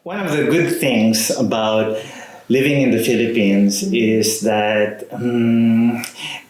One of the good things about living in the Philippines is that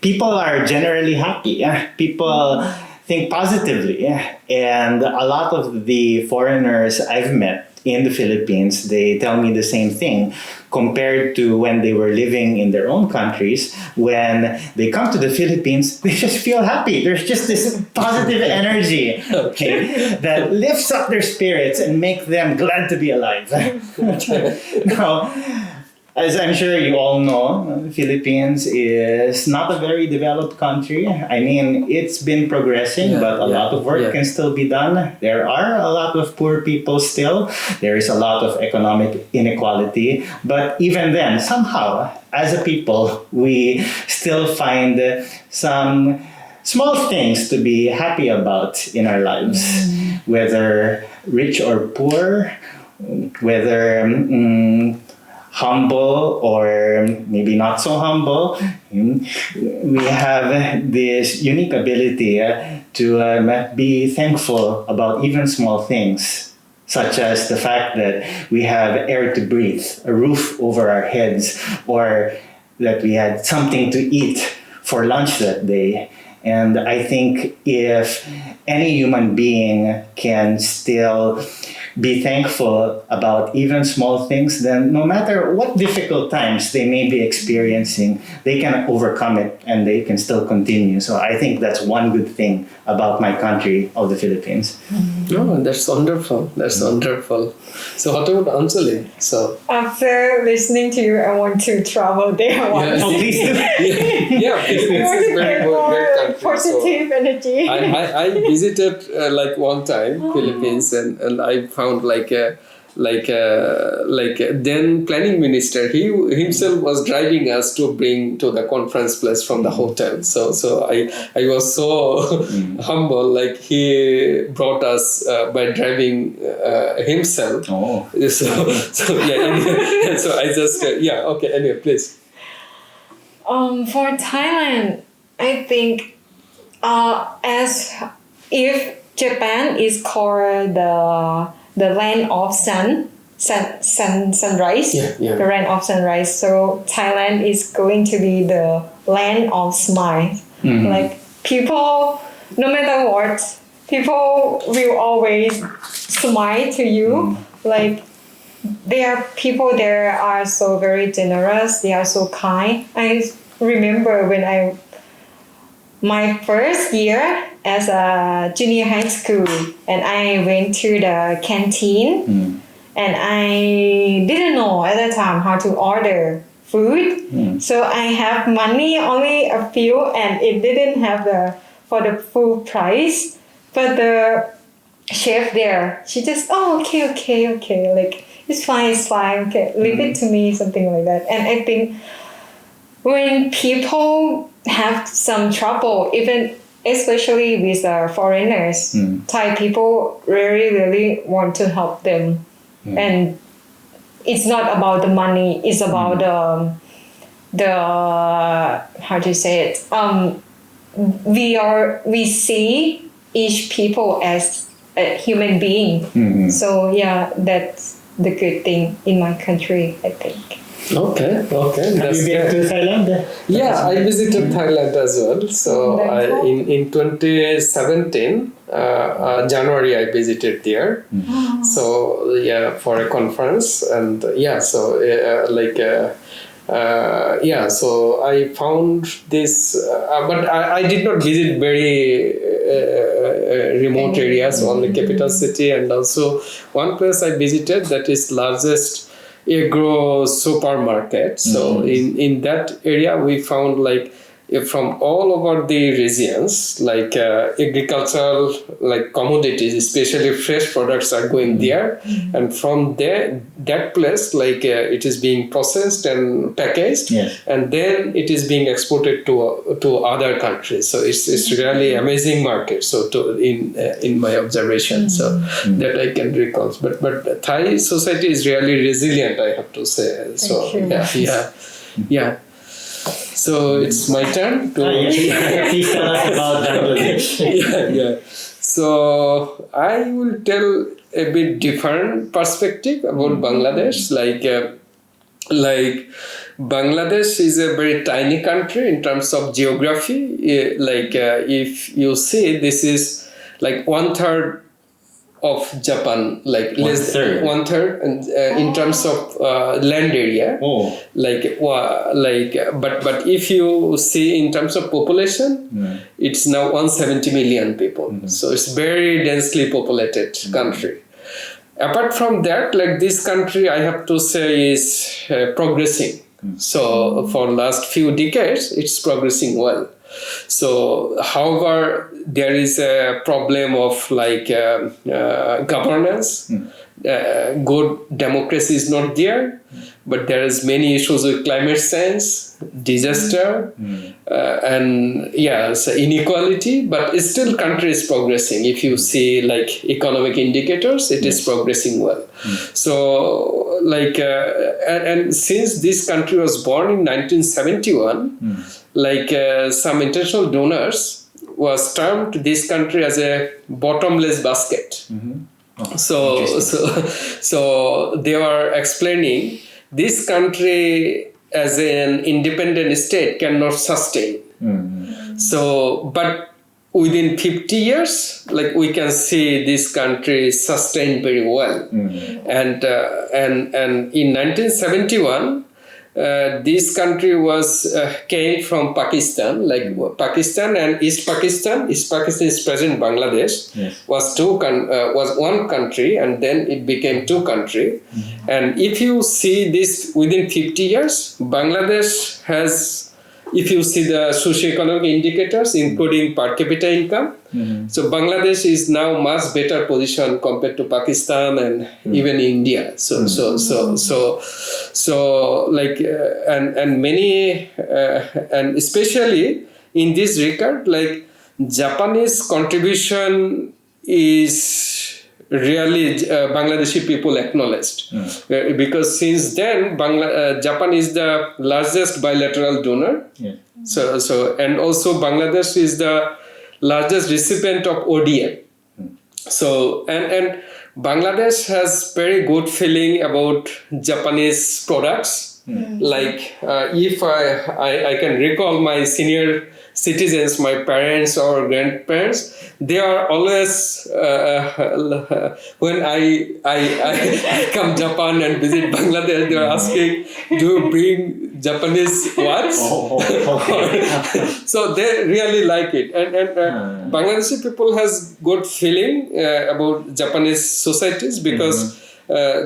people are generally happy. People think positively. And a lot of the foreigners I've met in the Philippines, they tell me the same thing compared to when they were living in their own countries. When they come to the Philippines, they just feel happy. There's just this positive energy, okay, that lifts up their spirits and make them glad to be alive. Now, as I'm sure you all know, Philippines is not a very developed country. I mean, it's been progressing, but a lot of work can still be done. There are a lot of poor people still. There is a lot of economic inequality. But even then, somehow, as a people, we still find some small things to be happy about in our lives, whether rich or poor, whether humble or maybe not so humble. We have this unique ability to be thankful about even small things, such as the fact that we have air to breathe, a roof over our heads, or that we had something to eat for lunch that day. And I think if any human being can still be thankful about even small things, then no matter what difficult times they may be experiencing, they can overcome it and they can still continue. So I think that's one good thing about my country of the Philippines. Oh, that's wonderful. That's wonderful. So what about Anchalee? So after listening to you, I want to travel there once. Oh, please do. It's to very get good, more great country. positive energy. I visited like one time Philippines, and I found like then planning minister, he himself was driving us to bring to the conference place from the hotel. So I was so humble, like he brought us by driving himself. Oh. So anyway, so I just okay, anyway, please. For Thailand, I think as if Japan is called the land of sunrise, the land of sunrise. So Thailand is going to be the land of smile. Like people, no matter what, people will always smile to you. Like there are people there are so very generous. They are so kind. I remember when my first year as a junior high school, and I went to the canteen, and I didn't know at that time how to order food. So I have money only a few, and it didn't have for the full price. But the chef there, she just okay, like it's fine, okay, leave it to me, something like that. And I think when people have some trouble, even especially with foreigners, Thai people really want to help them. And it's not about the money, it's about the how to say it, we see each people as a human being. So yeah, that's the good thing in my country, I think. Okay. Have you been to Thailand? Yeah, I visited Thailand as well. So in 2017, January, I visited there. So yeah, for a conference, and so I found this, but I did not visit very remote areas, only capital city, and also one place I visited that is largest agro supermarket. So in that area we found like from all over the regions, like agricultural, like commodities, especially fresh products are going there, and from there that place, like it is being processed and packaged, and then it is being exported to other countries. So it's really amazing market. So in my observation, so that I can recall. But Thai society is really resilient, I have to say. So yeah. So it's my turn to. Please tell us about Bangladesh. So I will tell a bit different perspective about Bangladesh. Like Bangladesh is a very tiny country in terms of geography. If you see, this is like 1/3 of Japan, like less than 1/3, and in terms of land area. Oh. But if you see in terms of population, it's now 170 million people. So it's very densely populated country. Apart from that, like this country, I have to say is progressing. So for last few decades, it's progressing well. So, however, there is a problem of governance. Good democracy is not there, but there is many issues with climate change, disaster, so inequality. But still, country is progressing. If you see like economic indicators, it is progressing well. So, and since this country was born in 1971. Some international donors was termed this country as a bottomless basket. So they were explaining this country as an independent state cannot sustain. So, but within 50 years, like we can see this country sustained very well. And in 1971. This country came from Pakistan, Pakistan and East Pakistan. East Pakistan is present Bangladesh. Yes. Was one country, and then it became two country. And if you see this within 50 years, Bangladesh has. If you see the socio-economic indicators, including per capita income, so Bangladesh is now much better position compared to Pakistan and even India. And many and especially in this regard, like Japanese contribution is really Bangladeshi people acknowledged because since then Japan is the largest bilateral donor. So and also Bangladesh is the largest recipient of ODA. So and Bangladesh has very good feeling about Japanese products. If I can recall my senior citizens, my parents or grandparents, they are always when I come Japan and visit Bangladesh, they are asking, do you bring Japanese watch? So they really like it, and Bangladeshi people has good feeling about Japanese societies because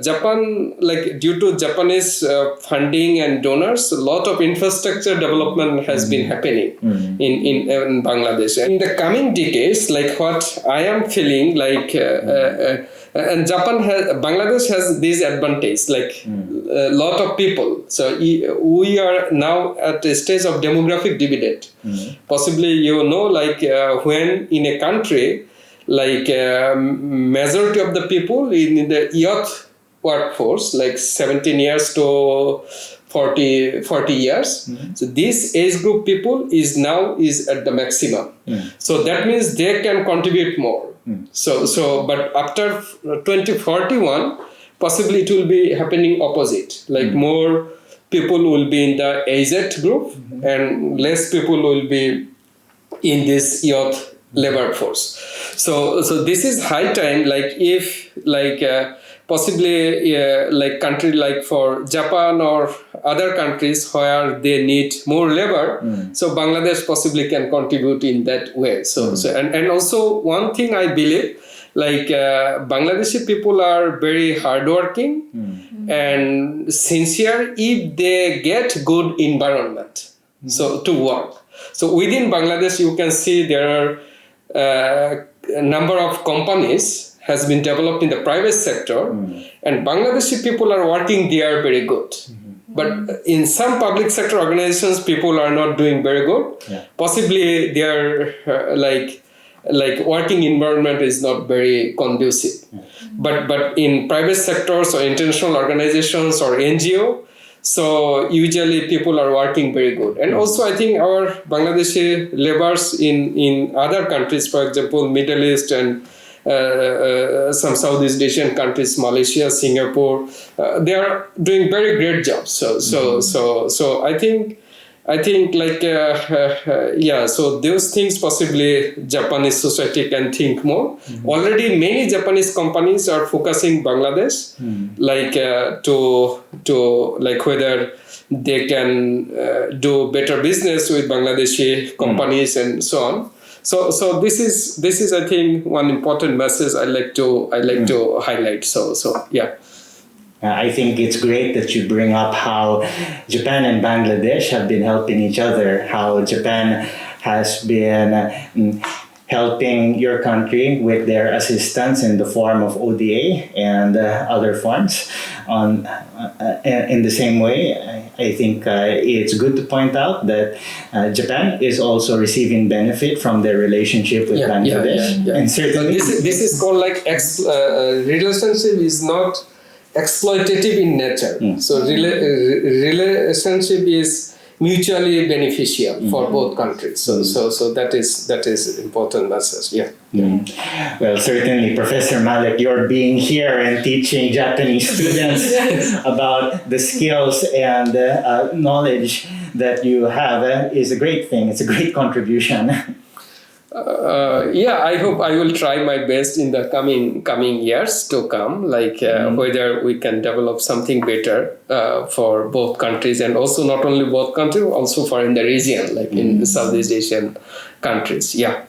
Japan, due to Japanese funding and donors, a lot of infrastructure development has been happening in Bangladesh. In the coming decades, what I am feeling and Bangladesh has this advantage, a lot of people. So we are now at a stage of demographic dividend. Possibly, when in a country, majority of the people in the youth workforce, 17 years to 40 years. So this age group people is at the maximum. So that means they can contribute more. But after 2041, possibly it will be happening opposite. More people will be in the aged group and less people will be in this youth labor force. So this is high time. Possibly country for Japan or other countries where they need more labor. So Bangladesh possibly can contribute in that way. And also one thing I believe, Bangladeshi people are very hardworking and sincere if they get good environment. So to work. So within Bangladesh, you can see there are a number of companies has been developed in the private sector, and Bangladeshi people are working there very good. But in some public sector organizations, people are not doing very good. Possibly their working environment is not very conducive. But in private sectors or international organizations or NGO, so usually people are working very good. And also I think our Bangladeshi laborers in other countries, for example, Middle East and some Southeast Asian countries, Malaysia, Singapore, they are doing very great jobs. So I think like so those things possibly Japanese society can think more. Already many Japanese companies are focusing Bangladesh, like to like whether they can do better business with Bangladeshi companies and so on. So this is I think one important message I like to highlight. So yeah. I think it's great that you bring up how Japan and Bangladesh have been helping each other, how Japan has been helping your country with their assistance in the form of ODA and other forms. In the same way, I think it's good to point out that Japan is also receiving benefit from their relationship with Bangladesh. Yeah. And certainly, this is called like relationship is not exploitative in nature. So relationship is mutually beneficial for both countries. So that is important message. Yeah. Well, certainly, Professor Marek, your being here and teaching Japanese students about the skills and knowledge that you have is a great thing. It's a great contribution. I hope I will try my best in the coming years to come, like whether we can develop something better for both countries, and also not only both countries, also for in the region, like in the Southeast Asian countries. Yeah.